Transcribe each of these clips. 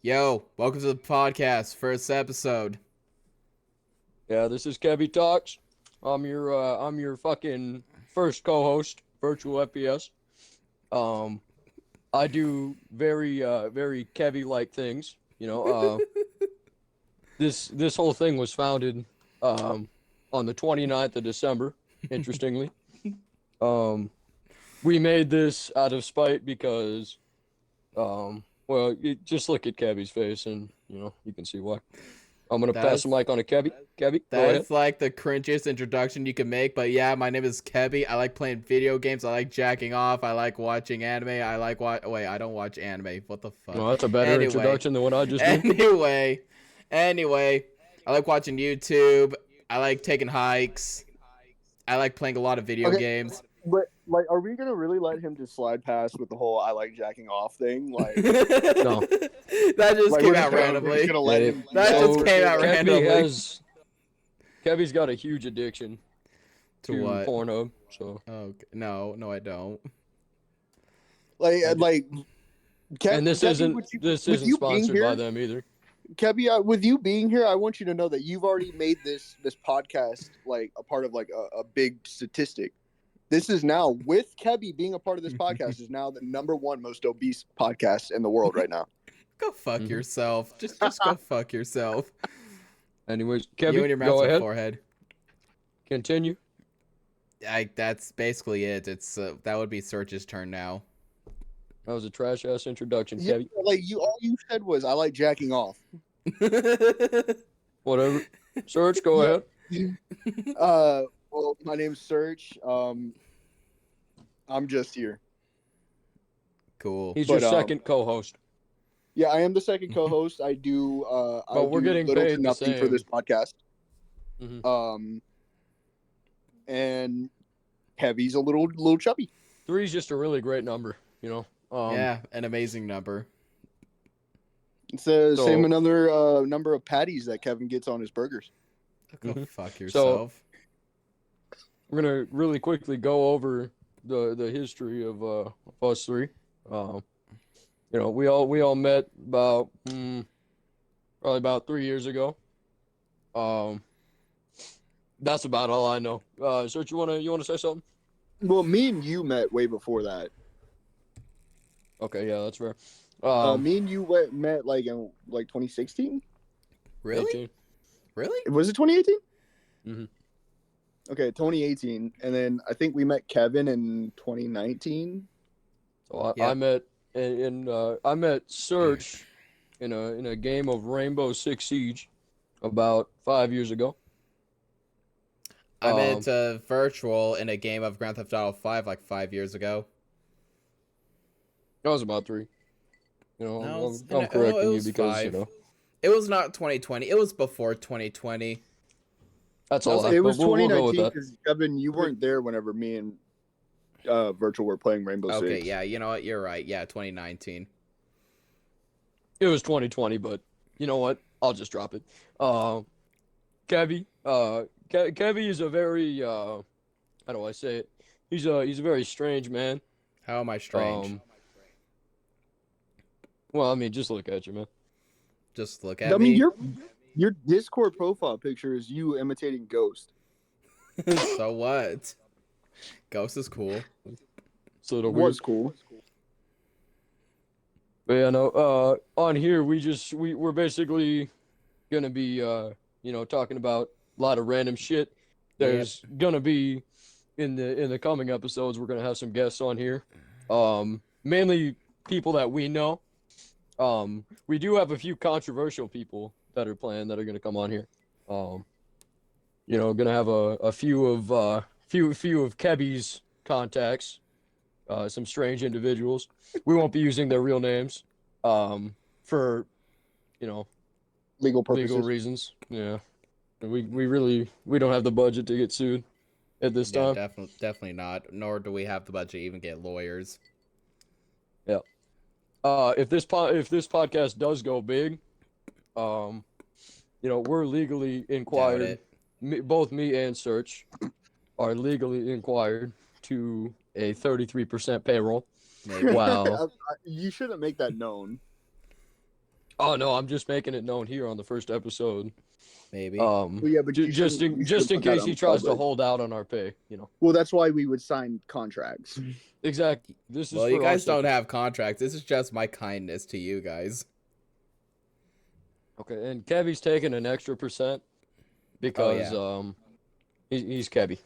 Yo, welcome to the podcast, first episode. Yeah, this is Kebby Talks. I'm your fucking first co-host, Virtual FPS. Um, I do very Kebby like things. This whole thing was founded on the 29th of December. Interestingly, um, we made this out of spite because just look at Kebby's face and you can see why. I'm gonna pass the That's mic on to Kebby. Kebby, go that ahead. is like the cringiest introduction you can make, but yeah, my name is Kebby. I like playing video games. I like jacking off. I like watching anime. Wait, I don't watch anime. What the fuck? Well, that's a better Anyway, introduction than what I just did. anyway, I like watching YouTube. I like taking hikes. I like playing a lot of video Okay, games. but like, are we gonna really let him just slide past with the whole "I like jacking off" thing? Like, No. That just like came we're out we're randomly. just gonna let Yeah, him. That so just came out Kebby randomly. Kevy's got a huge addiction To to what? Pornhub. So, Oh no, I don't. Like, and this Kebby, isn't with you, this with isn't you being sponsored by here, them either. Kebby, with you being here, I want you to know that you've already made this podcast like a part of like a big statistic. This is now, with Kebby being a part of this podcast, is now the #1 most obese podcast in the world right now. Go fuck Mhm. yourself. Just go fuck yourself. Anyways, You and your Kebby, go massive ahead. forehead. Continue. That's basically it. It's that would be Search's turn now. That was a trash ass introduction, Yeah, Kebby. like all you said was "I like jacking off." Whatever. Search, go ahead. Well, my name's Serge. I'm just here. Cool. He's But, your second co-host. Yeah, I am the second co-host. I do. But we're do getting little paid to the nothing for this same. podcast. Mhm. And Kevy's a little chubby. 3 is just a really great number, you know. Yeah, an amazing number. It's the So- same another number of patties that Kevin gets on his burgers. Go Mhm. fuck yourself. We're gonna really quickly go over the history of us 3. We all met about probably about 3 years ago. That's about all I know. Search, you wanna say something? Well, me and you met way before that. Okay, yeah, that's fair. Me and you met like in 2016. Really? 18. Really? Was it 2018? Mhm. Okay, 2018, and then I think we met Kevin in 2019. So I Yep. met I met Search in a game of Rainbow Six Siege about 5 years ago. I Um, met virtual in a game of Grand Theft Auto 5 like 5 years ago. That was about 3. No, I'm correcting it you was because 5. It was not 2020. It was before 2020. that's a That was lot. It was but we'll go with 2019 that. because Kevin, you weren't there whenever me and Virtual were playing Rainbow Okay, Six. yeah, you know what? You're right. Yeah, 2019. It was 2020, but you know what? I'll just drop it. Kevy, Kevy is a very how do I say it? He's a very strange man. How am I strange? Well, I mean, just look at you, man. Just look at I mean, me. your Discord profile picture is you imitating Ghost. So what? Ghost is cool. So the Was cool. But yeah, no. On here, we're basically gonna be talking about a lot of random shit. There's gonna be in the coming episodes, we're gonna have some guests on here. Mainly people that we know. We do have a few controversial people that are planned that are gonna come on here. Gonna have a few of Kebby's contacts, some strange individuals. We won't be using their real names, for Legal purposes. legal reasons. Yeah, we don't have the budget to get sued at this Yeah, time. definitely not. Nor do we have the budget to even get lawyers. Yeah. If this podcast does go big, we're legally Doubt inquired. it. Both me and Search are legally inquired to a 33% payroll. Maybe. Wow. You shouldn't make that known. Oh no, I'm just making it known here on the first episode. Maybe. Well, yeah, but you Just shouldn't- you just in shouldn't put that case on he tries to public. hold out on our pay, Well, that's why we would sign contracts. Exactly. This is Well, for you guys our don't sake. have contracts. This is just my kindness to you guys. Okay, and Kebby's taking an extra percent because he's Kebby.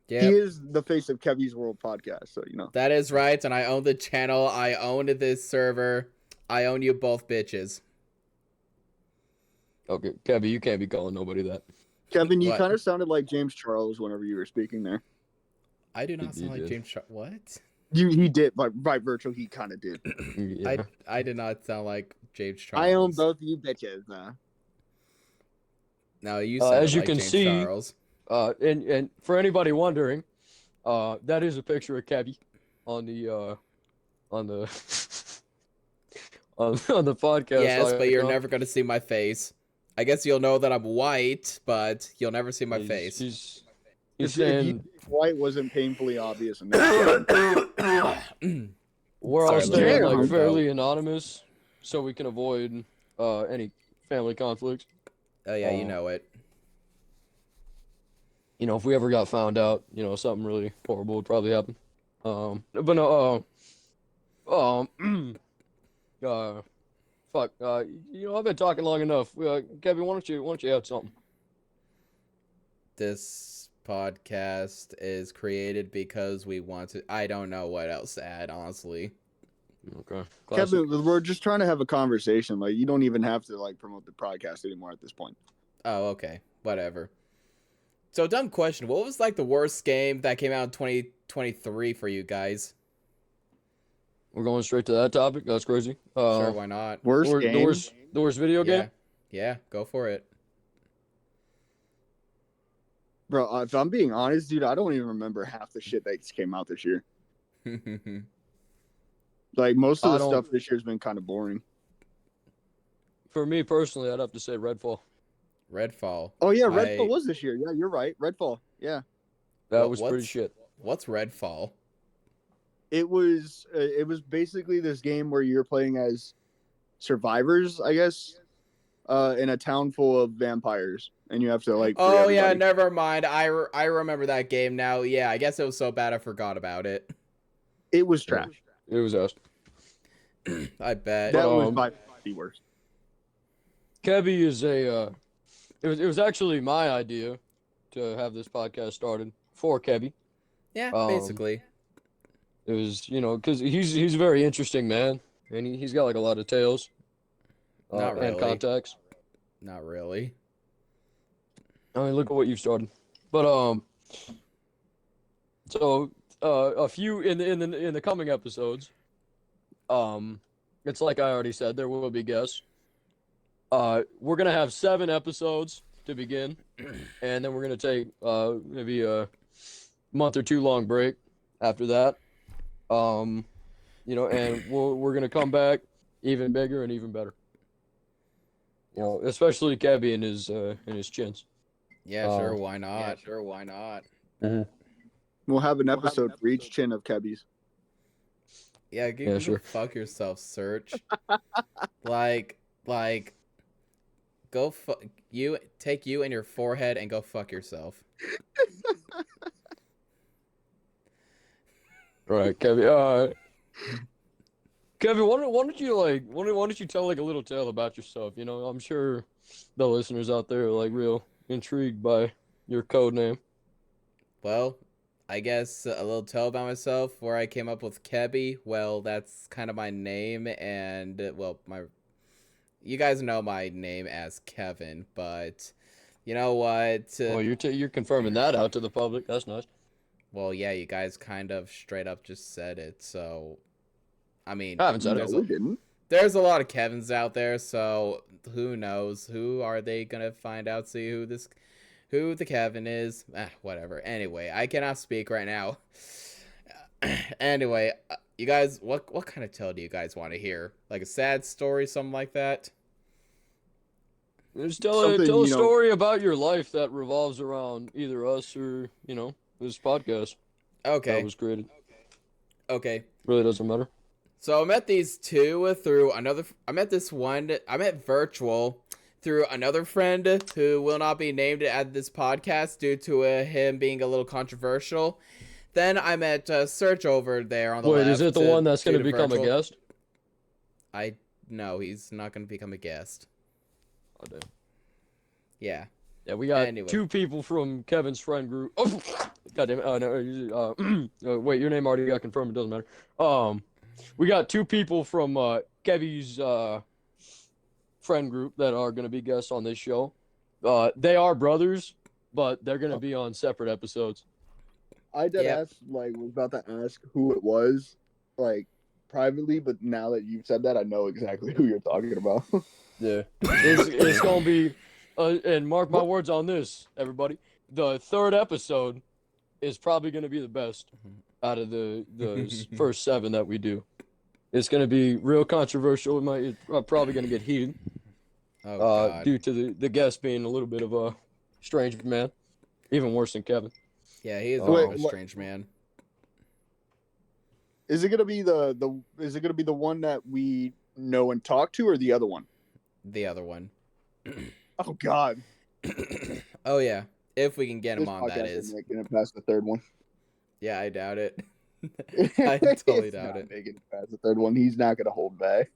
He Yep, is the face of Kevy's World podcast, so you know. that is right. And I own the channel. I own this server. I own you both bitches. Okay, Kebby, you can't be calling nobody that. Kevin, you What? kind of sounded like James Charles whenever you were speaking there. I do not You sound like did. James what? He did by virtue. He kind of did. Yeah. I did not sound like James Charles. I own both of you bitches. No, you As sound you like can James see- Charles. And for anybody wondering, that is a picture of Kebby on the on the on the podcast. Yes, but you're icon. never gonna see my face. I guess you'll know that I'm white, but you'll never see my He's- face. He's If saying White wasn't painfully obvious enough. we're all Sorry, staying Lord. like fairly anonymous, so we can avoid any family conflicts. Oh yeah, you know it. If we ever got found out, something really horrible would probably happen. But no, fuck. I've been talking long enough. Kevin, why don't you add something? This podcast is created because we want to. I don't know what else to add, honestly. Okay. Classic. Kevin, we're just trying to have a conversation. Like, you don't even have to promote the podcast anymore at this point. Oh, okay, whatever. So, dumb question. What was the worst game that came out in 2023 for you guys? We're going straight to that topic. That's crazy. Sure, why not? Worst game. The worst video game. Yeah, go for it. Bro, if I'm being honest, dude, I don't even remember half the shit that came out this year. Like, most of I the don't- stuff this year's been kind of boring. For me personally, I'd have to say Redfall. Redfall. Oh, yeah, Redfall was this year. Yeah, you're right. Redfall. Yeah. That What- was pretty what's- shit. What's Redfall? It was basically this game where you're playing as survivors, I guess, in a town full of vampires, and you have to free Oh yeah, everybody. never mind. I remember that game now. Yeah, I guess it was so bad I forgot about it. It was trash. It was us. I bet. That was Um, by the worst. Kebby is a. It was actually my idea to have this podcast started for Kebby. Yeah, um, basically. It was because he's a very interesting man, and he's got a lot of tales. Not And really. contacts. Not really. I mean, look at what you've started. But so a few in the coming episodes. It's like I already said, there will be guests. We're gonna have 7 episodes to begin, and then we're gonna take maybe a month or 2 long break after that. And we're gonna come back even bigger and even better. Especially Kebby and his chins. Yeah, sure. Why not? Sure, why not? We'll have an episode for each chin of Kebby's. Yeah, Yeah, sure. fuck yourself, Search. like, go take you and your forehead and go fuck yourself. Right, Kevin. Kevin, why don't you tell a little tale about yourself? I'm sure the listeners out there are real intrigued by your code name. Well, I guess a little tale about myself, where I came up with Kebby. Well, that's kind of my name, and you guys know my name as Kevin, but you know what? Well, you're confirming that out to the public. That's nice. Well, yeah, you guys kind of straight up just said it, so I mean, I haven't said No, it. we didn't. there's a lot of Kevins out there, so who knows? Who are they gonna find out? See who the Kevin is? Whatever. Anyway, I cannot speak right now. Anyway, you guys, what kind of tale do you guys want to hear? Like a sad story, something like that? Just tell Something, a story about your life that revolves around either us or this podcast that Okay. was created. Okay. Really doesn't matter. So I met these two through another. I met virtual through another friend who will not be named at this podcast due to him being a little controversial. Then I met Search over there on the left. Wait, is it the one that's going to become virtual. a guest? No, he's not going to become a guest. Oh, damn. Yeah. Yeah, we got Anyway. 2 people from Kevin's friend group. Oh, goddamn it. No, wait, your name already got confirmed. It doesn't matter. We got 2 people from Kebby's friend group that are going to be guests on this show. They are brothers, but they're going to be on separate episodes. I did ask, was about to ask who it was, privately, but now that you've said that, I know exactly who you're talking about. Yeah. It's going to be, and mark my words on this, everybody, the 3rd episode is probably going to be the best out of the first 7 that we do. It's going to be real controversial. It's probably going to get heated due to the guest being a little bit of a strange man, even worse than Kevin. Yeah, he is a strange man. Is it gonna be the one that we know and talk to, or the other one? The other one. Oh God. Oh yeah, if we can get him This on, that is. Making it past the 3rd one. Yeah, I doubt it. I totally It's doubt not it. making it past the 3rd one. He's not gonna hold back.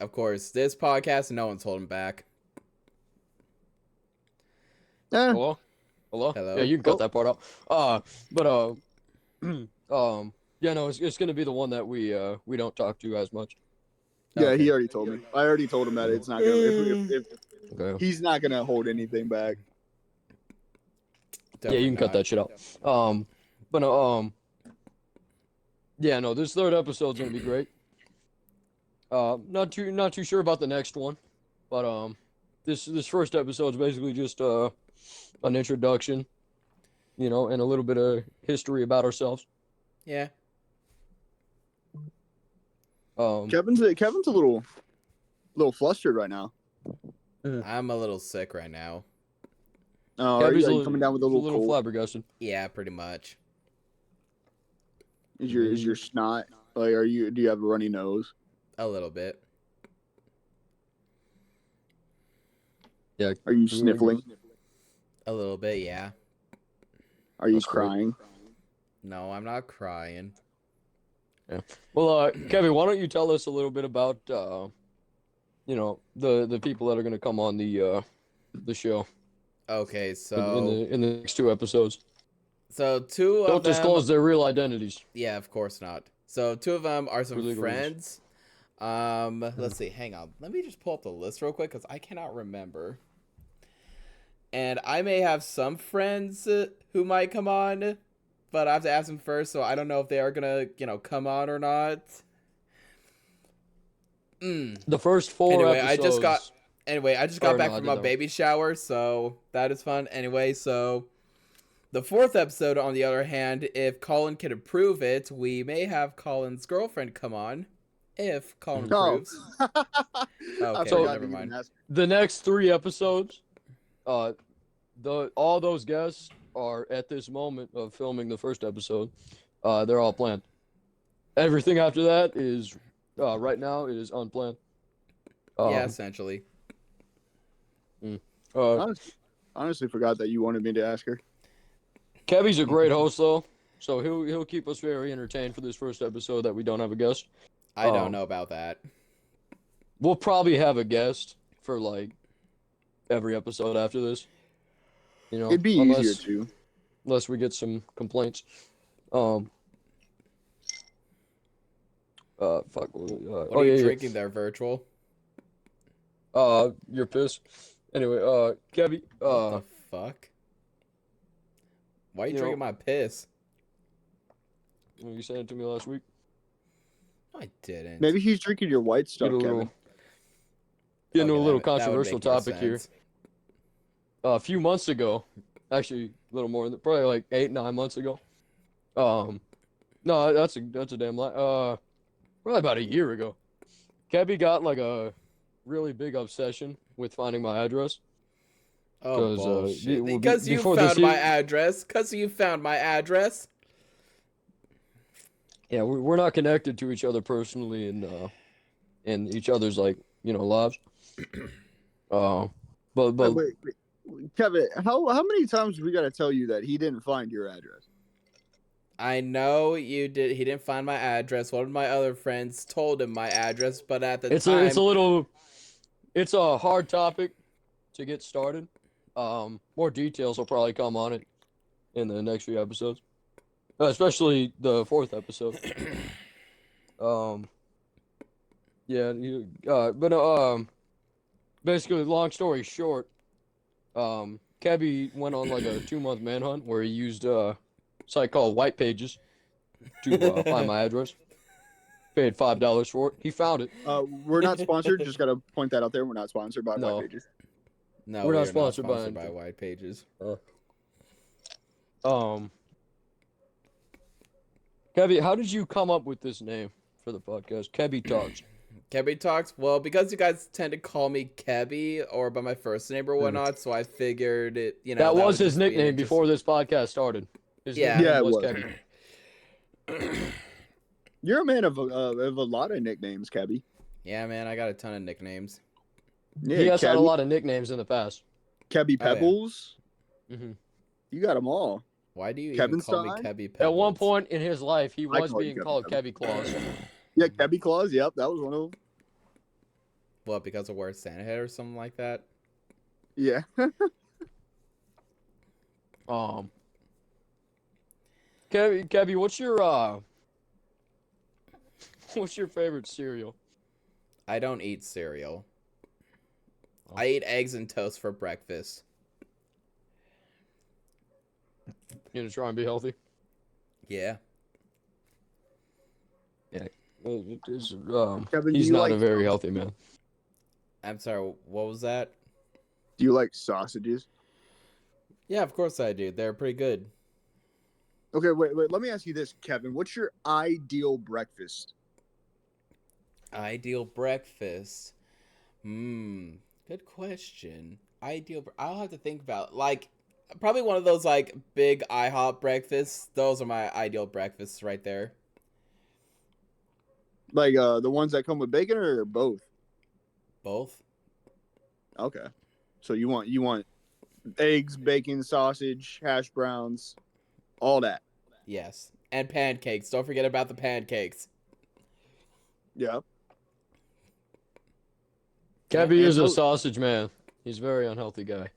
Of course, this podcast, no one's holding back. Hello? Hello? Yeah, you can cut that part out. Yeah, no, it's gonna be the one that we don't talk to as much. Yeah, Okay. he already told me. I already told him that it's not gonna. If Okay. he's not gonna hold anything back. Yeah, you can cut that shit out. Yeah, no, this 3rd episode's gonna be great. Not too sure about the next one, but this first episode's basically just an introduction, and a little bit of history about ourselves. Yeah. Kevin's a little flustered right now. I'm a little sick right now. Oh, Kevin's are you coming down with a little cold? flabbergasted. Yeah, pretty much. Is your snot do you have a runny nose? A little bit. Yeah. Are you sniffling? A little bit, yeah. Are you That's great. crying? No, I'm not crying. Yeah. Well, Kevin, why don't you tell us a little bit about the people that are gonna come on the show Okay, so in the next 2 episodes. so 2 of Don't them. disclose their real identities. Yeah, of course not. So 2 of them are some For legal friends. Let's see. Hang on. Let me just pull up the list real quick because I cannot remember. And I may have some friends who might come on, but I have to ask them first, so I don't know if they are gonna, come on or not. The first 4 Anyway, episodes. I just got back no, I from did a that baby shower, so that is fun. Anyway, so the 4th episode, on the other hand, if Colin can approve it, we may have Colin's girlfriend come on. If Colin approves. Okay, So never mind. The next 3 episodes, all those guests are at this moment of filming the first episode. They're all planned. Everything after that is right now is unplanned. Yeah, essentially. Honestly forgot that you wanted me to ask her. Kebby's a great host though, so he'll keep us very entertained for this first episode that we don't have a guest. I don't know about that. We'll probably have a guest for every episode after this. It'd be easier too. Unless we get some complaints. What Fuck. are you drinking there, Virtual? Your piss. Anyway, Kebby. What the fuck? Why are you drinking my piss? You sent it to me last week. No, I didn't. Maybe he's drinking your white stuff, Kevin. Get into a Okay, little that would controversial make more topic here. sense. A few months ago, actually a little more, probably 8-9 months ago. No, that's a damn lie. Probably about a year ago. Kebby got a really big obsession with finding my address. Oh, 'Cause, bullshit. well, Because you before this found my address. Because you found my address. Yeah, we're not connected to each other personally in each other's like lives. Uh, but Wait. Kevin, how many times we got to tell you that he didn't find your address? I know you did. He didn't find my address. One of my other friends told him my address, but at the time, it's a hard topic to get started. More details will probably come on it in the next few episodes, especially the fourth episode. Yeah, basically, long story short, Kebby went on like a 2-month manhunt where he used a site called White Pages to find my address. Paid $5 for it. He found it. We're not sponsored. Just got to point that out there. We're not sponsored by No. White Pages. No, We're we not are not sponsored sponsored by by anything. White Pages. Kebby, how did you come up with this name for the podcast? Kebby Talks. Kebby Talks? Well, because you guys tend to call me Kebby or by my first name or whatnot, so I figured it, That was would his just be an nickname before this podcast started. His nickname Yeah, it was was. Kebby. You're a man of a lot of nicknames, Kebby. Yeah, man, I got a ton of nicknames. Yeah, He has had a Kebby, lot of nicknames in the past. Kebby Oh, yeah. Pebbles. Mm-hmm. You got them all. Why do you Kevin even call me Stein? Kebby Pebbles? At one point in his life, he I was call you being Kevin called Pebbles. Kebby Claus. Yeah, Kebby Claus. Yep, that was one of them. What, because of where Santa head or something like that? Yeah. Kebby, what's your favorite cereal? I don't eat cereal. Oh. I eat eggs and toast for breakfast. You gonna try and be healthy? Yeah. Yeah. Kevin, He's do you not like a very healthy man. I'm sorry, what was that? Do you like sausages? Yeah, of course I do. They're pretty good. Okay, wait. Let me ask you this, Kevin. What's your ideal breakfast? Ideal breakfast. Good question. I'll have to think about like probably one of those like big IHOP breakfasts. Those are my ideal breakfasts right there. Like the ones that come with bacon or both? Both. Okay. So you want eggs, bacon, sausage, hash browns, all that. Yes. And pancakes. Don't forget about the pancakes. Yeah. Kebby And is a sausage man. He's a very unhealthy guy.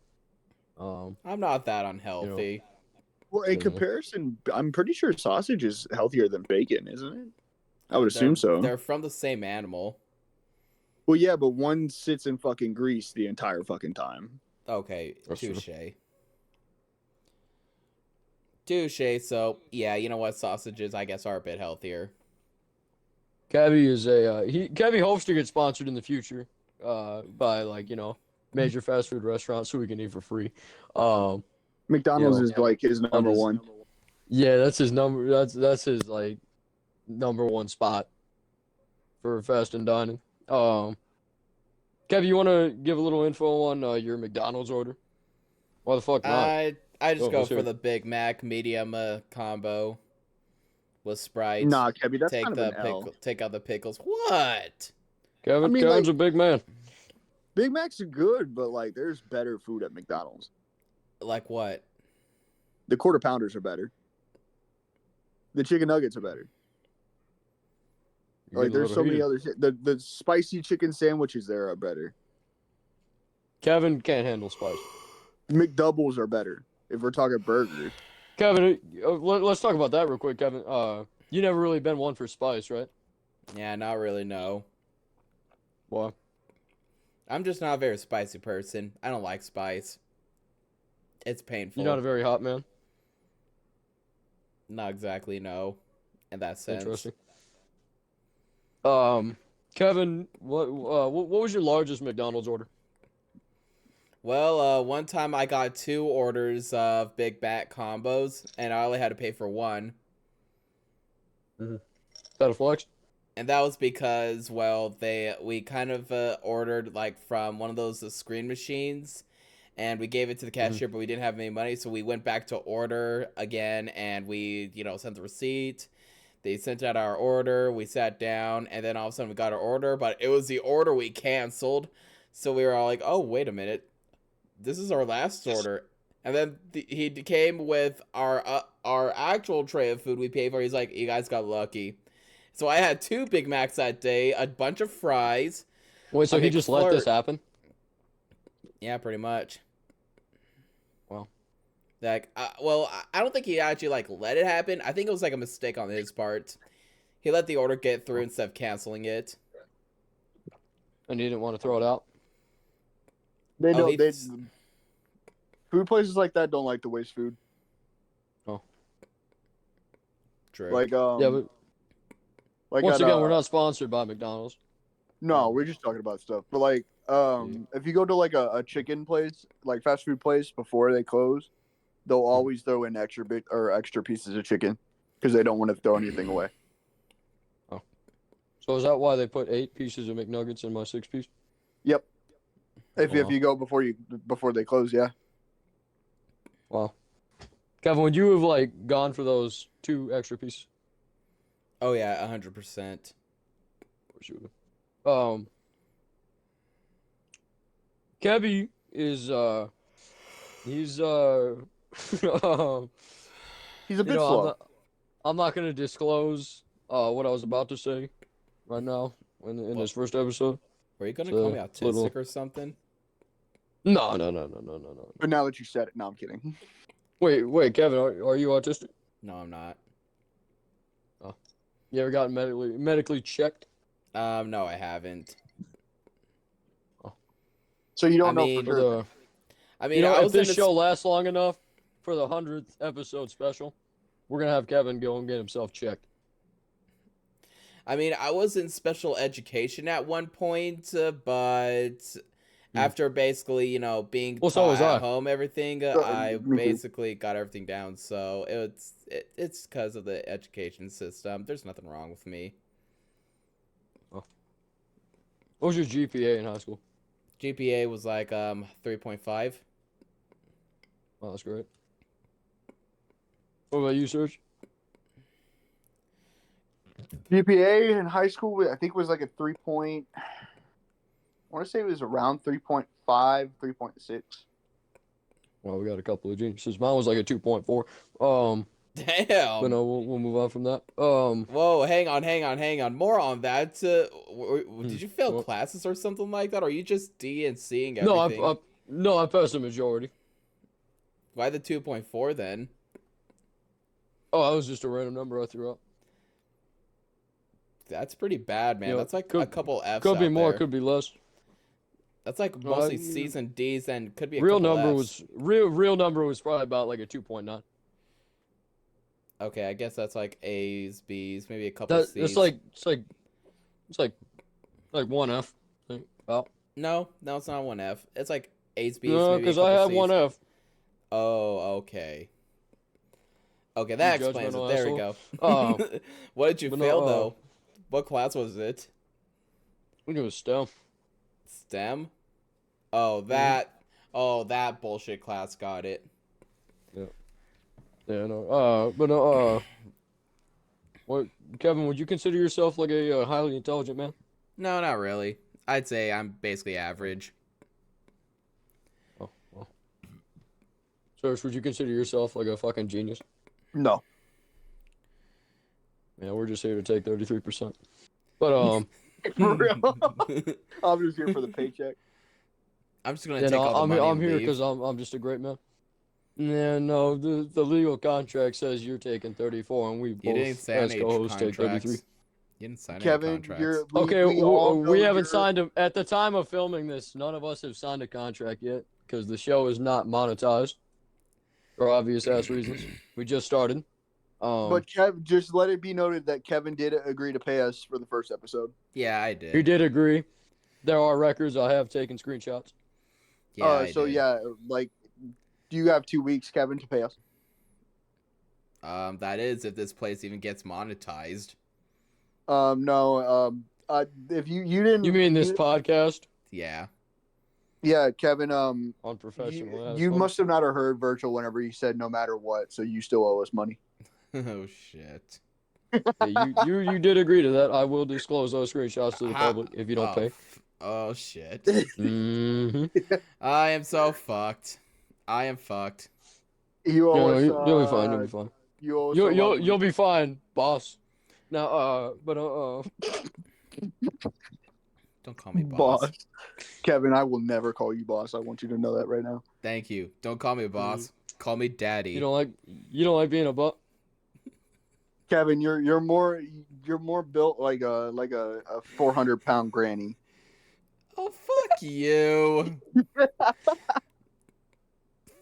I'm not that unhealthy. Well, in comparison, I'm pretty sure sausage is healthier than bacon, isn't it? I would assume so. They're from the same animal. Well, yeah, but one sits in fucking grease the entire fucking time. Okay, That's true. Touche. So, yeah, you know what? Sausages, I guess, are a bit healthier. Kebby is Kebby hopes to get sponsored in the future, by major fast food restaurants so we can eat for free. McDonald's is like his number one. Yeah, that's his number. That's his like number one spot for fast and dining. Kevin, you want to give a little info on your McDonald's order? Why the fuck not? I just go let's hear for it. the Big Mac medium combo with Sprite. Nah, Kebby, that's kind of an L. Take out the pickles. What? Kevin's like, a big man. Big Macs are good, but like there's better food at McDonald's. Like what? The quarter pounders are better. The chicken nuggets are better. Like there's so many other shit. The spicy chicken sandwiches there are better. Kevin can't handle spice. McDoubles are better if we're talking burgers. Kevin, let's talk about that real quick, Kevin. You never really been one for spice, right? Yeah, not really, no. Why? I'm just not a very spicy person. I don't like spice. It's painful. You're not a very hot man? Not exactly, no. In that sense. Interesting. Kevin, what was your largest McDonald's order? Well, one time I got 2 orders of Big Mac combos, and I only had to pay for one. Is that a flex? And that was because, well, we kind of ordered like from one of those screen machines, and we gave it to the cashier, but we didn't have any money, so we went back to order again, and we, sent the receipt. They sent out our order. We sat down, and then all of a sudden we got our order, but it was the order we canceled. So we were all like, "Oh, wait a minute, this is our last order." And then he came with our actual tray of food we paid for. He's like, "You guys got lucky." So I had 2 Big Macs that day, a bunch of fries. Wait, so he just let this happen? Yeah, pretty much. Wow. Like, well, I don't think he actually like let it happen. I think it was like a mistake on his part. He let the order get through instead of canceling it. And he didn't want to throw it out? They Oh, don't. Food places like that don't like to waste food. Oh, True. Like yeah, but like once again, we're not sponsored by McDonald's. No, we're just talking about stuff. But like, if you go to like a chicken place, like fast food place, before they close, they'll always throw in extra pieces of chicken because they don't want to throw anything away. Oh, so is that why they put 8 pieces of McNuggets in my 6-piece? Yep. If Wow. you go before they close, yeah. Wow. Kevin, would you have like gone for those 2 extra pieces? Oh yeah, 100%. Of course you would. Kebby is he's He's a bit slow. I'm not gonna disclose what I was about to say right now in this first episode. Were you gonna So, call me autistic or something? No. But now that you said it, no, I'm kidding. Wait, Kevin, are you autistic? No, I'm not. Oh, you ever gotten medically checked? No, I haven't. So you don't know mean, for sure. I mean, You know, I if was this in show lasts long enough for the 100th episode special, we're gonna have Kevin go and get himself checked. I mean, I was in special education at one point, but after basically, being Well, so taught was at I. home, everything, I me too. basically got everything down. So it's because of the education system. There's nothing wrong with me. What was your GPA in high school? GPA was like 3.5. Oh, that's great. What about you, Serge? GPA in high school, I think was like a 3 point. I want to say it was around 3.5, 3.6. Well, we got a couple of geniuses. Mine was like a 2.4. Damn. But no, we'll move on from that. Whoa, hang on. More on that. Did you fail what? classes or something like that, or are you just D and Cing No, everything? I passed the majority. Why the 2.4 then? Oh, that was just a random number I threw out. That's pretty bad, man. You know, That's like a couple Fs Could be out more, there. could be less. That's like mostly C's and D's, and could be a Real couple number Fs. real number was probably about like a 2.9. Okay, I guess that's like A's, B's, maybe a couple C's. It's like 1F. I think, about. No, it's not 1F. It's like A's, B's, No, maybe a because couple I had C's. 1F. Oh, okay. Okay, that You explains it. judgmental There we asshole. go. What did you But fail, no, though? What class was it? I think it was STEM. STEM? Oh, that bullshit class got it. Yeah, no. But no. What, Kevin? Would you consider yourself like a highly intelligent man? No, not really. I'd say I'm basically average. Oh, well. Serge, would you consider yourself like a fucking genius? No. Yeah, we're just here to take 33%. But For real? I'm just here for the paycheck. I'm just gonna yeah, take no, all the money I'm and here leave. because I'm just a great man. Yeah, no, the legal contract says you're taking 34, and we You both didn't sign as any co-hosts take 33. contracts. You didn't sign Kevin, any contracts. Okay, we all know we haven't you're- signed a. At the time of filming this, none of us have signed a contract yet because the show is not monetized for obvious ass reasons. We just started. But Kev, just let it be noted that Kevin did agree to pay us for the first episode. Yeah, I he did. did agree. There are records. I have taken screenshots. Yeah, I so did. yeah, like, do you have 2 weeks, Kevin, to pay us? That is if this place even gets monetized. No. If you didn't, You mean this podcast? Yeah. Yeah, Kevin. Unprofessional. You must have not have heard Virtual whenever he said no matter what, so you still owe us money. Oh shit. Yeah, you did agree to that. I will disclose those screenshots to the Ha- public if you don't oh, pay. oh shit. Mm-hmm. I am so fucked. I am fucked. You owe us. You'll be fine. You'll be fine. You owe us a lot of money. You'll be fine, boss. Now, Don't call me boss. Kevin, I will never call you boss. I want you to know that right now. Thank you. Don't call me boss. Call me daddy. you don't like being a boss. Kevin, you're more built like a 400-pound granny. Oh, fuck you.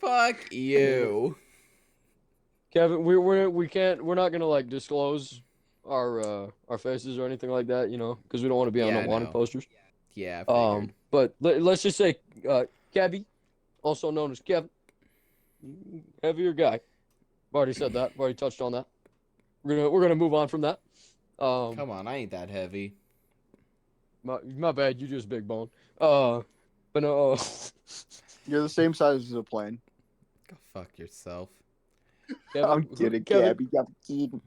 Fuck you. Kevin, we're not gonna like disclose our faces or anything like that, because we don't want to be on Yeah, the I wanted know. posters. Yeah, I figured. But let's just say, Kebby, also known as Kevin, heavier guy. I've already said that. I've already touched on that. We're gonna move on from that. Come on, I ain't that heavy. My bad. You just big bone. But no. You're the same size as a plane. Go fuck yourself. Kevin, I'm kidding, Kevin, Gabby. I'm kidding.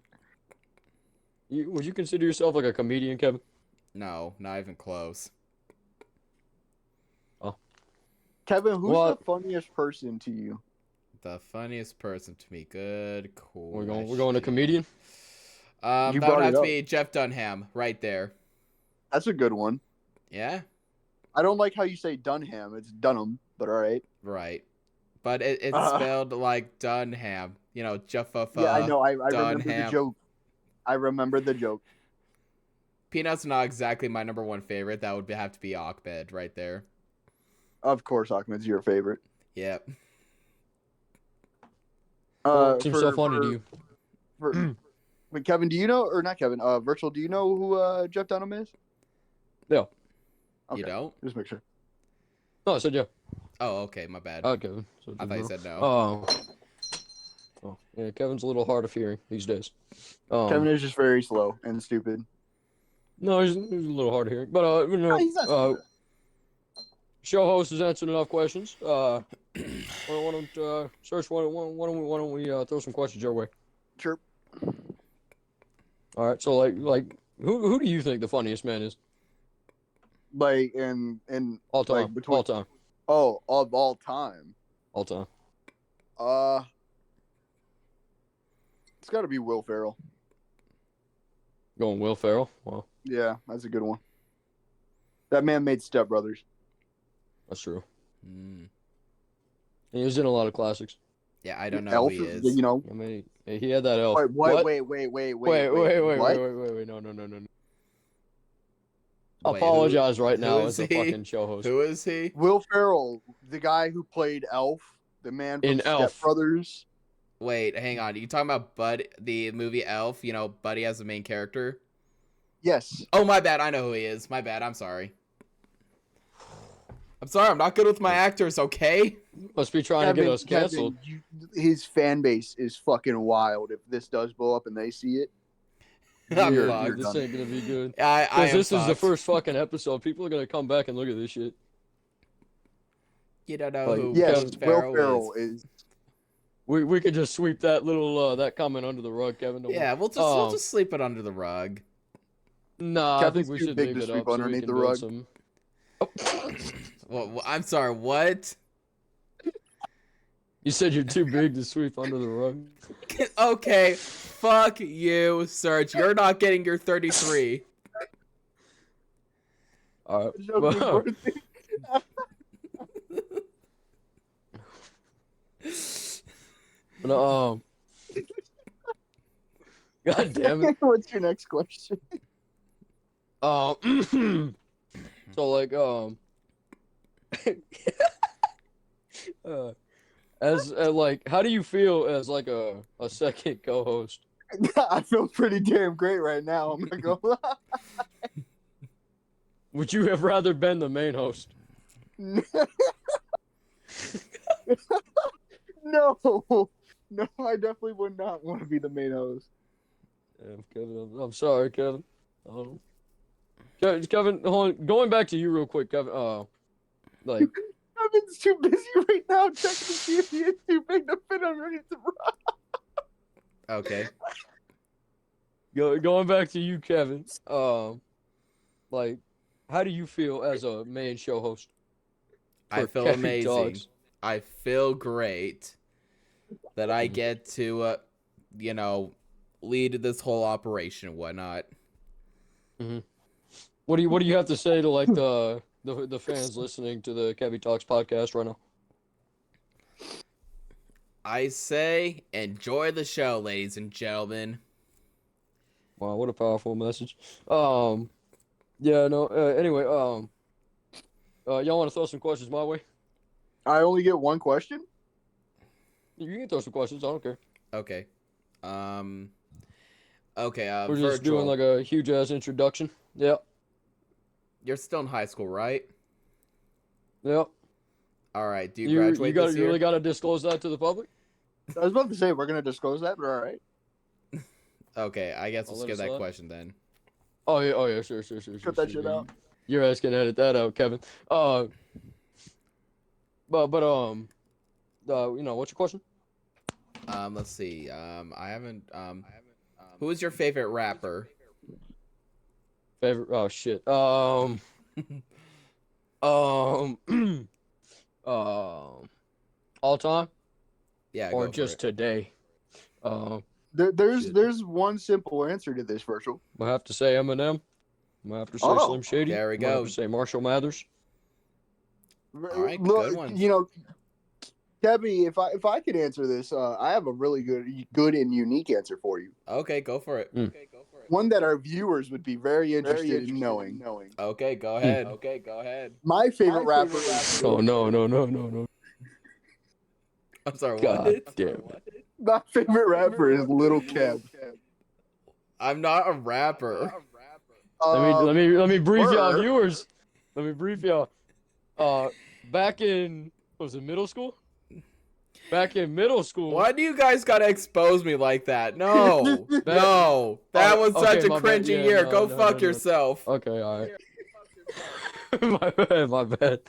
would you consider yourself like a comedian, Kevin? No, not even close. Kevin, who's What? the funniest person to you? The funniest person to me. Good, cool. We're going to comedian. You That would brought have it to up. be Jeff Dunham right there. That's a good one. Yeah, I don't like how you say Dunham. It's Dunham, but all right. right. But it's spelled like Dunham. You know, Jeff. Yeah, I know. I remember the Dunham. joke. I remember the joke. Peanut's not exactly my number one favorite. That would have to be Ahmed right there. Of course, Ahmed's your favorite. Yep. Seems so funny to you. But Kevin, do you know, or not Kevin? Virtual, do you know who Jeff Dunham is? No. Okay, You don't? just make sure. No, I said yeah. Oh, okay. My bad. Okay. So I thought you said no. Oh, yeah. Kevin's a little hard of hearing these days. Kevin is just very slow and stupid. No, he's a little hard of hearing. But He's not stupid. show host has answered enough questions. Why don't we throw some questions your way? Sure. All right. So like who do you think the funniest man is Like in all time? Like between- all time. oh, of all time. All time. It's got to be Will Ferrell. Going Will Ferrell. Well, Yeah, that's a good one. That man made Step Brothers. that's true. Mm. He was in a lot of classics. Yeah, I don't know Elf who he is. You know. I mean, he had that elf. Wait, What? wait. Wait. What? No. Wait, Apologize right now is as a he? fucking show host. Who is he? Will Ferrell, the guy who played Elf, the man from In Step Elf. Brothers. Wait, hang on. You talking about Bud, the movie Elf? You know, Buddy as the main character? Yes. Oh, my bad. I know who he is. My bad. I'm sorry. I'm sorry. I'm not good with my actors, okay? Must be trying to get us canceled. His fan base is fucking wild. If this does blow up and they see it, I'm You're fucked. This done. ain't gonna be good. I Because am this is the fucked. first fucking episode. People are gonna come back and look at this shit. You don't know Like, who yes, Will Will Ferrell Ferrell is. is. We could just sweep that little that comment under the rug, Kevin. Don't Yeah, worry. we'll just sleep it under the rug. Nah, I Kevin's think we too should big dig to it sweep up so we underneath can the build rug. some. Well, I'm sorry. What? You said you're too big to sweep under the rug. Okay, fuck you, Serge. You're not getting your 33. All right. Show me Well, birthday. but, God damn it. What's your next question? So like as like how do you feel as like a second co-host? I feel pretty damn great right now. I'm gonna go. Would you have rather been the main host? No, I definitely would not want to be the main host. Yeah, Kevin, I'm sorry, Kevin. Kevin, hold on. Going back to you real quick, Kevin. Like Kevin's too busy right now checking to see if he is too big to fit underneath the rock. Okay. Going back to you, Kevin. Like, how do you feel as a main show host I for feel Kebby amazing. Talks? I feel great that I get to, lead this whole operation and whatnot. Mm-hmm. What do you have to say to like the fans listening to the Kebby Talks podcast right now? I say, enjoy the show, ladies and gentlemen. Wow, what a powerful message. Yeah, no. Anyway, y'all want to throw some questions my way? I only get one question. You can throw some questions. I don't care. Okay. Okay. We're just Virtual. doing like a huge ass introduction. Yeah. You're still in high school, right? Yeah. All right. Do you graduate this You year? really got to disclose that to the public? I was about to say we're gonna disclose that, but all right. Okay, I guess I'll we'll let skip it that slide. question then. Oh yeah, sure. Cut that shit out. Your ass can edit that out, Kevin. But what's your question? Let's see. I haven't. Who is your favorite rapper? Favorite? Oh shit. Um, all time Yeah. or Go for just it. today? Um, There's one simple answer to this, Virtual. I have to say Eminem. I have to say Oh, Slim Shady. there we I have go. to say Marshall Mathers. All right, Look, good one. you know, Kebby, if I could answer this, I have a really good and unique answer for you. Okay, go for it. Mm. One that our viewers would be very interested in knowing. Okay, go ahead. Okay, go ahead. My favorite rapper is Oh no. I'm sorry. God What? damn it. my favorite rapper is Little Kev. I'm not a rapper. Let me brief y'all word. viewers. Let me brief y'all. Back in was it middle school? Back in middle school. Why do you guys gotta expose me like that? No, no, that was okay, such a my bad. cringy Yeah, year. no, Go no, fuck no. yourself. Okay, all right. My bad.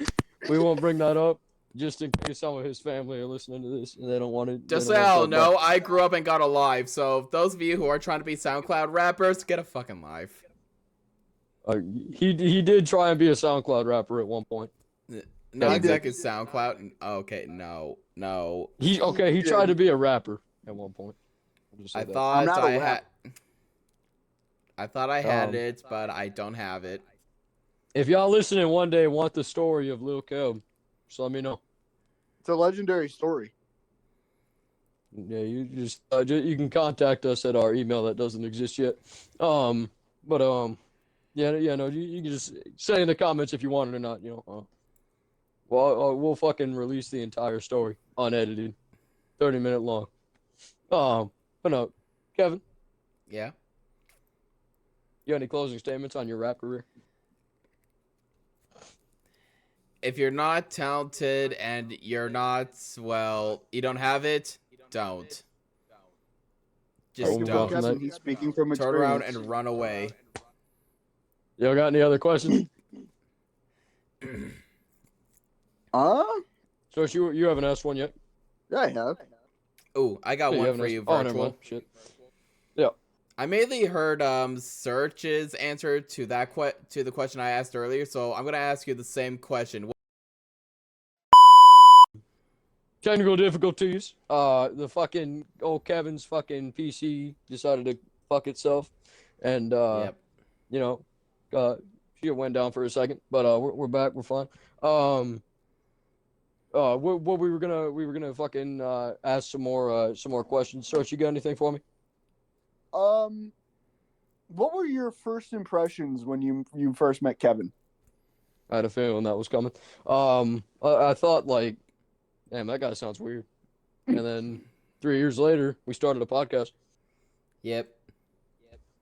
We won't bring that up just in case some of his family are listening to this and they don't want to. Just so y'all know, I grew up and got a life. So those of you who are trying to be SoundCloud rappers, get a fucking life. He did try and be a SoundCloud rapper at one point. Not Yeah, exactly SoundCloud. Okay, no. He tried to be a rapper at one point. I that. thought I'm not a I had. rapper. I thought I had it, but I don't have it. If y'all listening one day and want the story of Lil Keb, just let me know. It's a legendary story. Yeah, you just you can contact us at our email that doesn't exist yet. Yeah, no, you can just say in the comments if you want it or not. We'll fucking release the entire story unedited, 30-minute long. But no, Kevin, Yeah. you got any closing statements on your rap career? If you're not talented and you're not, well, you don't have it, don't. Just Thank you, don't. Kevin. He's speaking from Turn around experience. and run away. Y'all got any other questions? So you haven't asked one yet? Yeah, I have. Ooh, I got one for you, Oh, never Virtual. mind. Shit. Yeah. I mainly heard Search's answer to that to the question I asked earlier, so I'm gonna ask you the same question. Technical difficulties. The fucking old Kevin's fucking PC decided to fuck itself, and Yep. shit went down for a second, but we're back. We're fine. What we were gonna fucking ask some more questions. Search, you got anything for me? What were your first impressions when you first met Kevin? I had a feeling that was coming. I thought like, damn, that guy sounds weird. And then 3 years later, we started a podcast. Yep.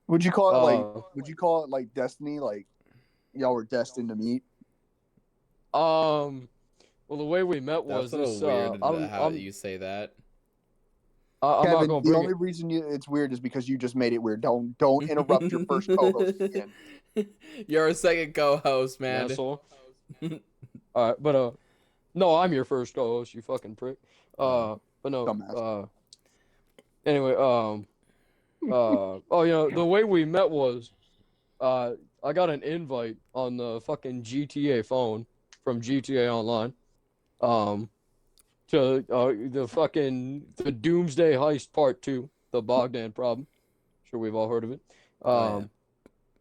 Would you call it like destiny? Like y'all were destined to meet? Well, the way we met was That's a this. little weird how you say that. I'm Kevin, not gonna the bring only reason it's weird is because you just made it weird. Don't interrupt your first co-host again. You're a second co-host, man. Asshole. All right, but no, I'm your first co-host. You fucking prick. But no. Dumbass. Anyway, The way we met was, I got an invite on the fucking GTA phone from GTA Online, to the Doomsday Heist Part 2, the Bogdan problem. Sure, we've all heard of it. Oh,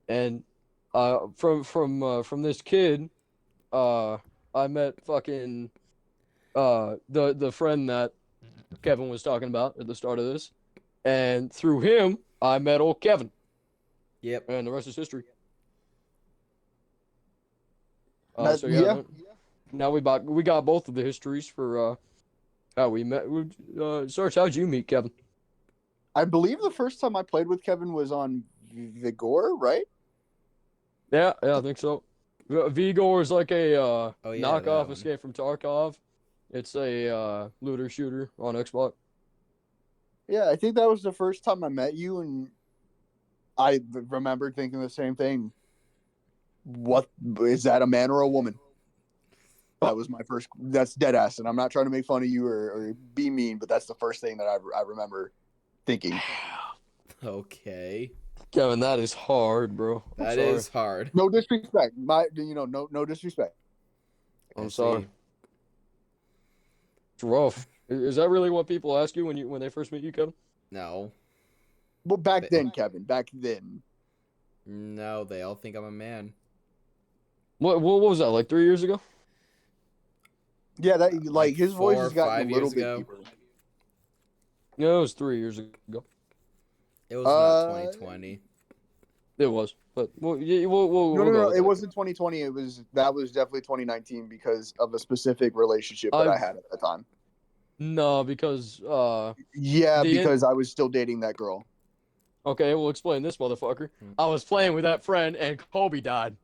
And from this kid, I met fucking the friend that Kevin was talking about at the start of this, and through him, I met old Kevin, Yep. and the rest is history. That- yeah. Now we got both of the histories for how we met. Sarge, how'd you meet Kevin? I believe the first time I played with Kevin was on Vigor, right? Yeah, I think so. Vigor is like a Oh, yeah, that knockoff one. Escape from Tarkov. It's a looter shooter on Xbox. Yeah, I think that was the first time I met you, and I remember thinking the same thing. What is that, a man or a woman? That was my first. That's dead ass, and I'm not trying to make fun of you or be mean, but that's the first thing that I remember thinking. Okay. Kevin, that is hard, bro. That is hard. No disrespect, no disrespect. I'm I sorry. see. It's rough. Is that really what people ask you when they first meet you, Kevin? No. Well, back then, Kevin, back then. No, they all think I'm a man. What was that, like 3 years ago? Yeah, that like his voice 4 or has gotten 5 a little years bit ago. deeper. No, it was 3 years ago. It was not 2020. It was, but we'll No, go with it that. wasn't 2020. That was definitely 2019 because of a specific relationship that I had at the time. No, because Yeah, because I was still dating that girl. okay, we'll explain this motherfucker. I was playing with that friend and Kobe died.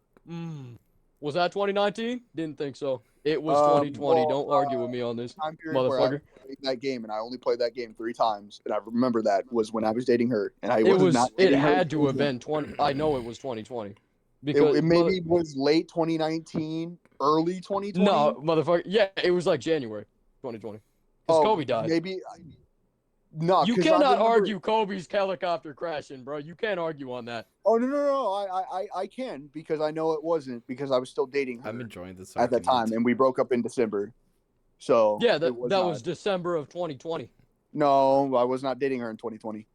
Was that 2019? Didn't think so. It was 2020. Don't argue with me on this, Time period where I motherfucker. played that game, and I only played that game 3 times, and I remember that was when I was dating her, and I It was not. It dating her had in to have 2020. been 20. I know it was 2020 because It maybe was late 2019, early 2020. no, motherfucker. Yeah, it was like January 2020. Because Kobe died. Maybe. No, You 'cause I cannot remember- argue Kobe's helicopter crashing, bro. You can't argue on that. Oh no! I can because I know it wasn't because I was still dating her I'm enjoying this at that argument. time, and we broke up in December. So Yeah, it was that not- was December of 2020. No, I was not dating her in 2020.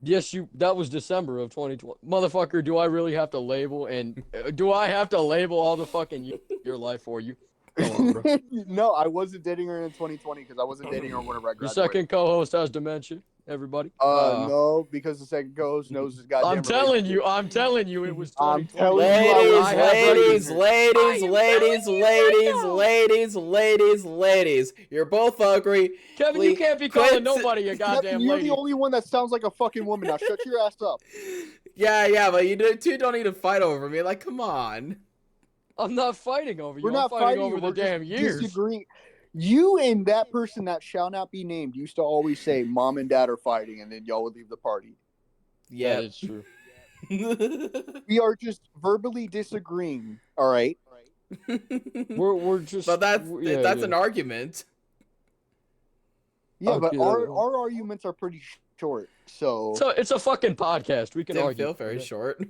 Yes, that was December of 2020. Motherfucker, do I really have to label do I have to label all the fucking your life for you? Come on, bro. No, I wasn't dating her in 2020 because I wasn't dating her whenever I The graduated. second co-host has dementia. Everybody. No, because the second co-host knows his goddamn. I'm telling you, it was 2020. I'm telling you, I have Ladies. You're both ugly. Kevin, you can't be calling nobody a goddamn Kevin, you're lady. the only one that sounds like a fucking woman. Now shut your ass up. Yeah, but you two don't need to fight over me. Like, come on. I'm not fighting over you. We're not I'm fighting fighting over the we're just damn years. Disagreeing. You and that person that shall not be named used to always say mom and dad are fighting, and then y'all would leave the party. Yeah, That is true. We are just verbally disagreeing. All right. We're just. But that's yeah. an argument. Yeah, but Okay. our arguments are pretty short. So It's a fucking podcast. We can Didn't argue. feel very short.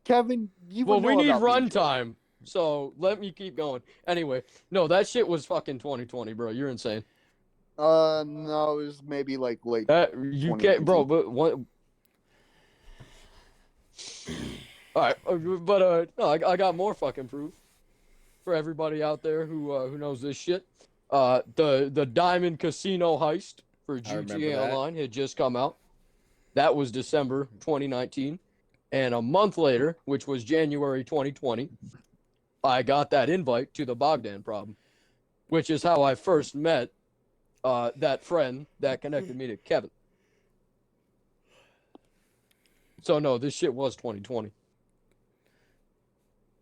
Kevin, you Well, would we know need about being short. runtime, so let me keep going. Anyway, no, that shit was fucking 2020, bro. You're insane. No, it was maybe like late. You can't, bro. But what? All right, but no, I got more fucking proof for everybody out there who knows this shit. The Diamond Casino heist for remember GTA that. Online had just come out. That was December 2019, and a month later, which was January 2020, I got that invite to the Bogdan problem, which is how I first met that friend that connected me to Kevin. So no, this shit was 2020.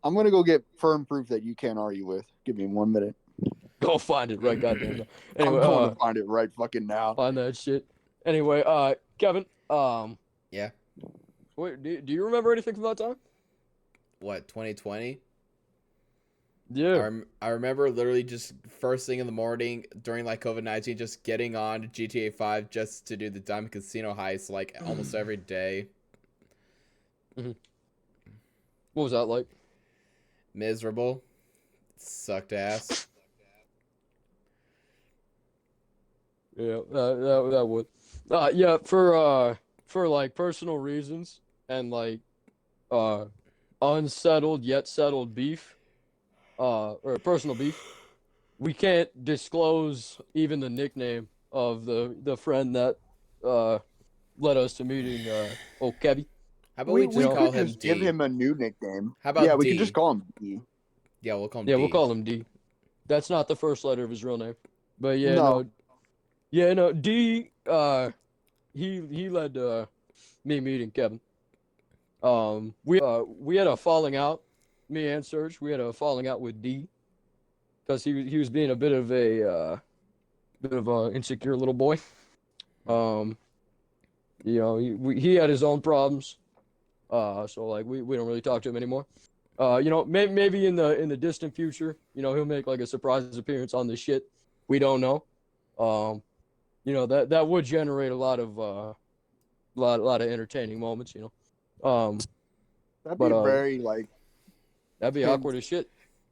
I'm gonna go get firm proof that you can't argue with. Give me 1 minute. Go find it right goddamn now. I'm Anyway, going to find it right fucking now. find that shit. Anyway, Kevin, Yeah. wait, do you remember anything from that time? What, 2020? Yeah. I remember literally just first thing in the morning during like COVID-19, just getting on GTA 5 just to do the Diamond Casino heist like almost every day. What was that like? Miserable. Sucked ass. Yeah, that would. Yeah, for like personal reasons and like uh unsettled yet settled beef, or personal beef, we can't disclose even the nickname of the friend that led us to meeting old Kebby. How about We we we just know, call could him just give D? him a new nickname. How about Yeah, we D? could just call him D. Yeah, we'll call him Yeah, D. we'll call him D. That's not the first letter of his real name. But yeah, No. D he led me meeting Kevin. We had a falling out, me and Serge. We had a falling out with D because he was being a bit of a insecure little boy. He had his own problems. So like we don't really talk to him anymore. Maybe in the distant future, he'll make like a surprise appearance on this shit. We don't know. That would generate a lot of entertaining moments. That'd But be very like that'd be tense. awkward as shit.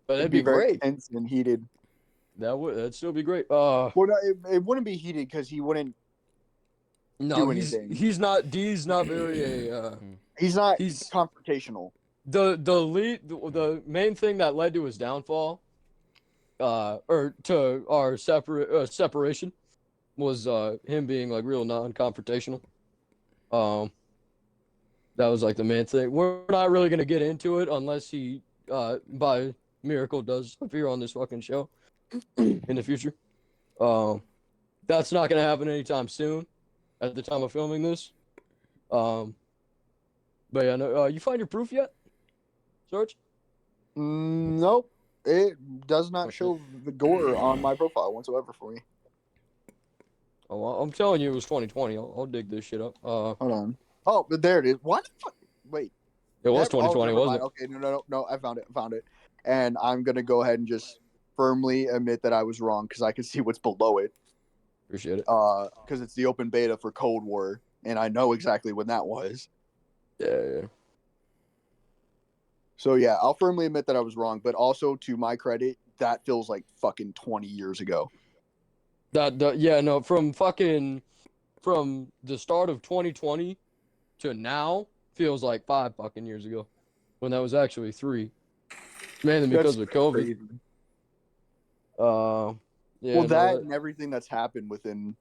But It'd that'd be be very great. tense and heated. That'd still be great. Well, no, it wouldn't be heated because he wouldn't No, do he's anything. he's not. D's not very He's not he's confrontational. the main thing that led to his downfall, or to our separation, was him being like real non-confrontational. That was like the main thing. We're not really gonna get into it unless he by miracle does appear on this fucking show in the future. That's not gonna happen anytime soon. At the time of filming this, but yeah, no, you find your proof yet, Sarge? Nope. It does not show the gore on my profile whatsoever for me. Oh, well, I'm telling you, it was 2020. I'll dig this shit up. Hold on. Oh, but there it is. What the fuck? Wait. It was Never- 2020, never wasn't mind. Okay, no. I found it. And I'm gonna go ahead and just firmly admit that I was wrong because I can see what's below it. it? Appreciate it. Because it's the open beta for Cold War, and I know exactly when that was. Yeah. So yeah, I'll firmly admit that I was wrong, but also to my credit, that feels like fucking 20 years ago. From the start of 2020 to now feels like 5 fucking years ago, when that was actually 3, mainly because of COVID. Crazy. Yeah. Well, that and everything that's happened within.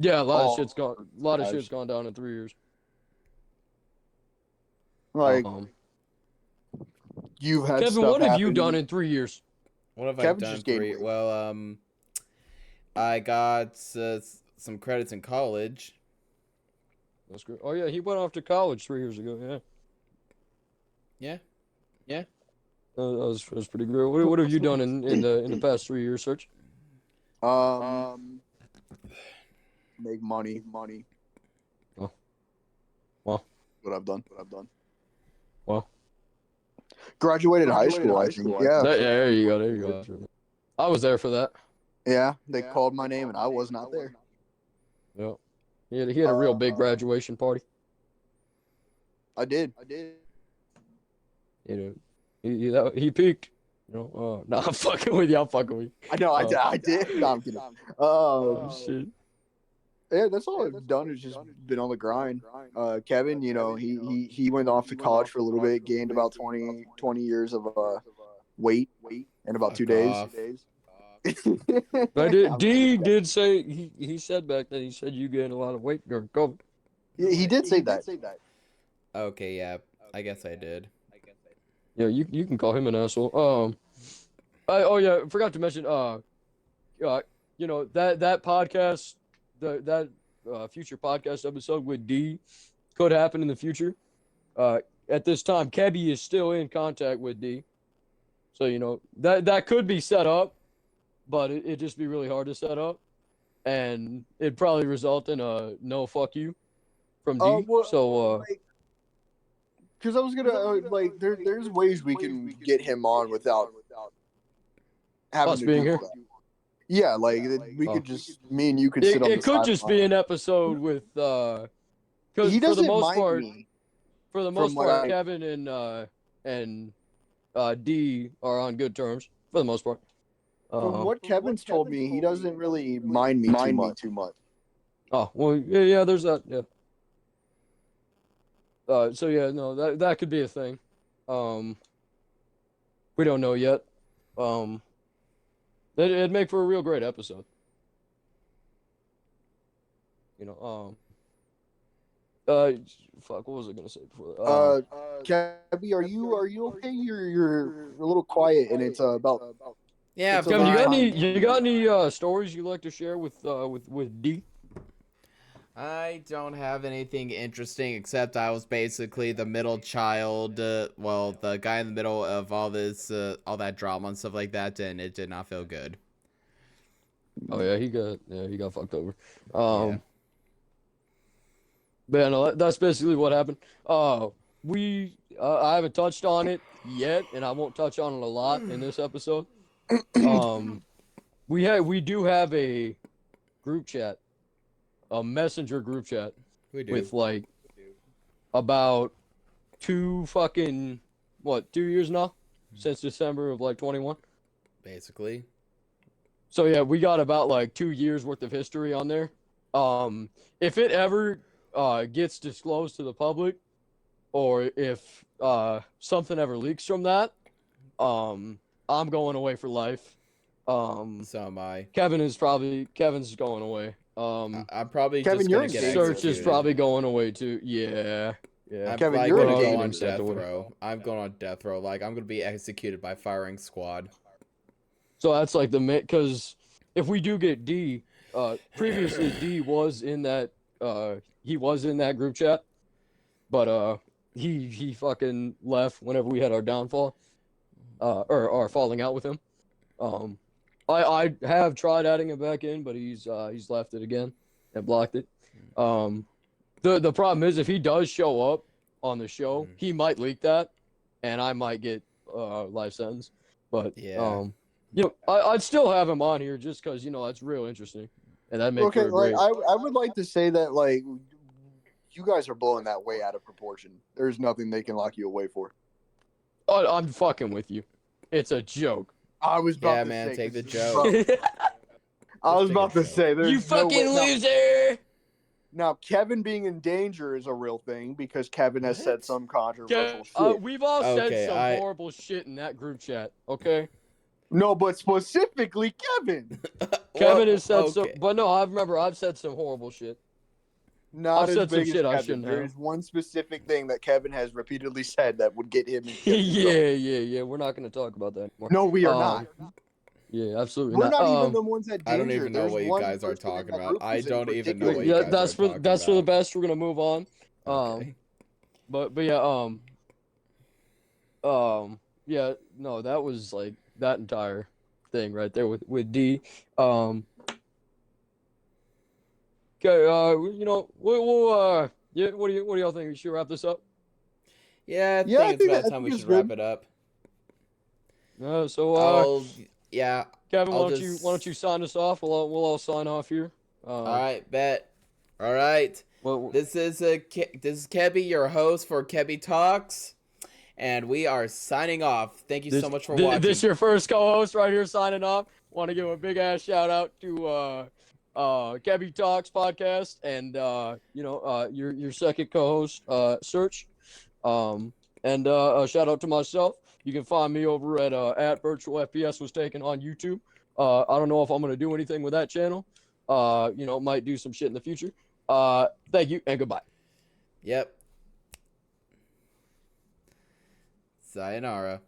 Yeah, a lot Oh, of shit's gone. A lot of gosh. shit's gone down in 3 years. Like you've had Kevin, stuff what have you happen. done in 3 years? What have I Kevin done? just gained 3? weight. Well, I got some credits in college. That's good. Oh yeah, he went off to college 3 years ago. Yeah. That was pretty good. What have you done in the past 3 years, Serge? Make money. Oh. Well. What I've done. Well. Graduated high school, I think. Yeah. There you go. I was there for that. Yeah. They called my name and I was not there. Yeah. He had a real big graduation party. I did. He peaked. No, I'm fucking with you. I'm fucking with you. I know. I did. No, I'm kidding. Shit. Yeah, that's all I've done is just been on the grind. Kevin, he went off to college for a little bit, gained about 20 years of weight in about 2 days. Off. But D did say he said back then, he said you gained a lot of weight during COVID. He did say that. Okay, yeah, I guess I did. Yeah, you can call him an asshole. I forgot to mention that podcast, that future podcast episode with D could happen in the future. At this time, Kebby is still in contact with D, so that could be set up, but it'd just be really hard to set up, and it'd probably result in a no fuck you from D. Because I was gonna there's ways we can get him on without having Us to being do here? that. Yeah, like we Oh. could just me and you could sit on the It could just be sideline. an episode with because He for the doesn't most mind part, me. Kevin what and D are on good terms for the most part. From what Kevin's told me, he doesn't really mind me too much. Oh well, yeah, there's that. Yeah. So yeah, no, that could be a thing. We don't know yet. It'd make for a real great episode. You know, fuck, what was I gonna say before that? Kebby, are you okay? You're a little quiet, and it's about. Yeah, It's Kevin, about fine. you got any stories you'd like to share with D? I don't have anything interesting except I was basically the middle child. Well, the guy in the middle of all this, all that drama and stuff like that, and it did not feel good. Oh yeah, he got fucked over. Yeah. But yeah, no, that's basically what happened. I haven't touched on it yet, and I won't touch on it a lot in this episode. We do have a group chat, a messenger group chat We do. with like about 2 years now, since December of like 21. Basically. So yeah, we got about like 2 years worth of history on there. If it ever gets disclosed to the public, or if something ever leaks from that, I'm going away for life. So am I. Kevin's going away. I'm probably Kevin, just you're gonna get in Search executed. is probably going away too. Yeah. I'm Kevin, like you're gonna in go danger. on Set death away. row. I'm going on death row. Like I'm gonna be executed by firing squad. So that's like because if we do get D, previously D was in that group chat, but he fucking left whenever we had our downfall, or our falling out with him. I have tried adding him back in, but he's left it again and blocked it. The problem is if he does show up on the show, he might leak that, and I might get life sentence. But Yeah. I'd still have him on here just because that's real interesting, and that makes Okay, for a like great. I would like to say that like you guys are blowing that way out of proportion. There's nothing they can lock you away for. I'm fucking with you. It's a joke. I was about Yeah, to man, say, take the 'cause- joke. I was Just take about a to joke. say there's You no fucking way. loser. Now Kevin being in danger is a real thing because Kevin has said What? some controversial shit. We've all said Okay, some horrible shit in that group chat. Okay. No, but specifically Kevin. Kevin has said some, okay. but no, I've said some horrible shit. Not I've as said some big as shit I Kevin. shouldn't There have. is one specific thing that Kevin has repeatedly said that would get him in trouble. yeah. We're not going to talk about that anymore. No, we are not. Yeah, absolutely We're not. not even the ones at danger. I don't even know There's what you one guys are person in talking that about. group I who's in don't even know ridiculous- what you guys that's are for talking that's for the about. best. We're gonna move on. Okay. But yeah, no, that was like that entire thing right there with D. Okay, we'll yeah, what do y'all think? We should wrap this up. Yeah, I Yeah, I think it's think about that- I time we think should it's wrap good. it up. Yeah. Kevin, I'll why just- don't you sign us off? We'll all sign off here. All right, bet. All right. Well, This is Kebby, your host for Kebby Talks, and we are signing off. Thank you so much for watching. This your first co-host right here signing off. Want to give a big ass shout out to Kebby Talks Podcast and your second co-host Search. And a shout out to myself. You can find me over at Virtual FPS Was Taken on YouTube. I don't know if I'm gonna do anything with that channel. Might do some shit in the future. Thank you and goodbye. Yep. Sayonara.